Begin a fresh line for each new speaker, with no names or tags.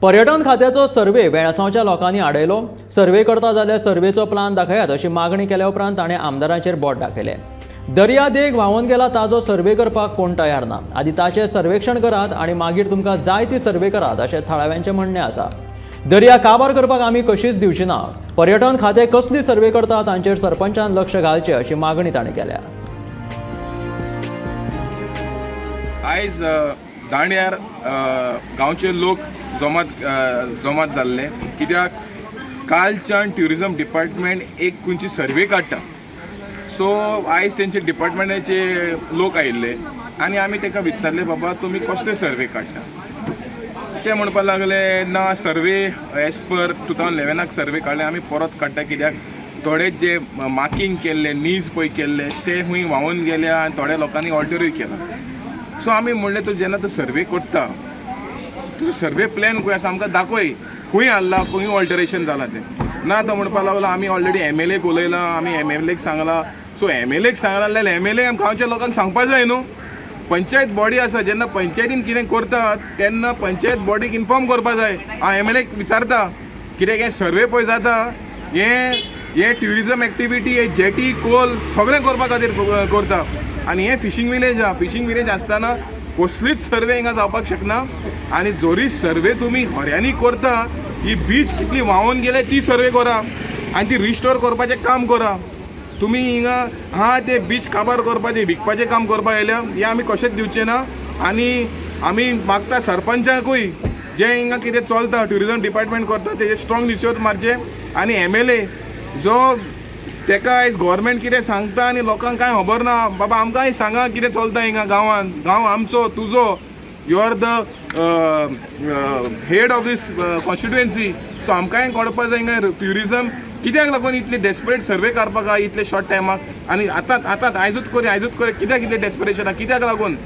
पर्यटन खात्याचो सर्वे वेळसांवच्या लोकांनी आडयलो. सर्वे करता जाल्यार सर्वेचो प्लान दाखयात अशी मागणी केल्या उपरांत ताणें आमदारांचेर बोट दाखयलें. दर्या देग व्हांवून गेला ताजो सर्वे करपाक कोण तयार ना. आदी ताचें सर्वेक्षण करात आनी मागीर तुमकां जाय ती सर्वे करात अशें थळाव्यांचें म्हणणें आसा. दर्या काबार करपाक आमी कशीच दिवची ना. पर्यटन खातें कसली सर्वे करता तांचेर सरपंचान लक्ष घालचें अशी मागणी ताणें केल्या.
आयज दांड्यार गांवचे लोक जमात जाल्ले कित्याक कालच्यान ट्युरिजम डिपार्टमेंट एक खंयची सर्वे काडटा. सो आयज तेंचे डिपार्टमेंटाचे लोक आयिल्ले आनी आमी ताका विचारले बाबा तुमी कसले सर्वे काडटा. ते म्हणपाक लागले ना सर्वे एज पर 2011 सर्वे काडले आमी परत काडटा कित्याक थोडे जे मार्किंग केल्ले नीज पळय केल्ले ते खंय व्हांवून गेले आनी थोड्या लोकांनी ऑल्टरूय केला. सो आमी म्हणलें तूं जेन्ना तूं सर्वे करता तुजो सर्वे प्लॅन खंय आसा आमकां दाखय खंय हाडला खंय ऑल्टरेशन जालां तें. ना तो म्हणपाक लागलो आमी ऑलरेडी MLAक उलयलां आमी MLAक सांगलां. सो MLAक सांगलां जाल्यार MLA गांवच्या लोकांक सांगपाक जाय न्हू. पंचायत बॉडी आसा जेन्ना पंचायतीन कितें करता तेन्ना पंचायत बॉडीक इन्फॉर्म करपाक जाय. हांव MLAक विचारता कित्याक हें सर्वे पळय जाता हे ट्युरिजम एक्टिविटी हे जेटी कोल सगळें करपा खातीर करता आनी हें फिशींग विलेज आहा. फिशींग विलेज आसतना कसलीच सर्वे हिंगा जावपाक शकना. आनी जोरी सर्वे तुमी हऱ्यांनी करता ही बीच कितली व्हांवून गेले ती सर्वे करा आनी ती रिस्टोर करपाचें काम करा. तुमी हिंगा ते बीच काबार करपाचें विकपाचें काम करपाक येयल्या हें आमी कशेंच दिवचें ना. आनी आमी मागता सरपंचाकूय जें हिंगा कितें चलता ट्युरिजम डिपार्टमेंट करता तेजेर स्ट्रॉंग निश्चोद मारचे. आनी MLA जो तेका आयज गव्हर्मेंट कितें सांगता आनी लोकांक कांय खबर ना बाबा आमकांय सांगा कितें चलता हिंगा गांवांत. गांव आमचो तुजो you are the head of this constituency. So आमकांय कळपाक जाय हिंगा ट्युरिजम कित्याक लागून इतले डेस्परेट सर्वे करपाक इतले शॉर्ट टायमाक आनी आतांच आयजूच करे कित्याक इतलें डेस्परेशन कित्याक लागून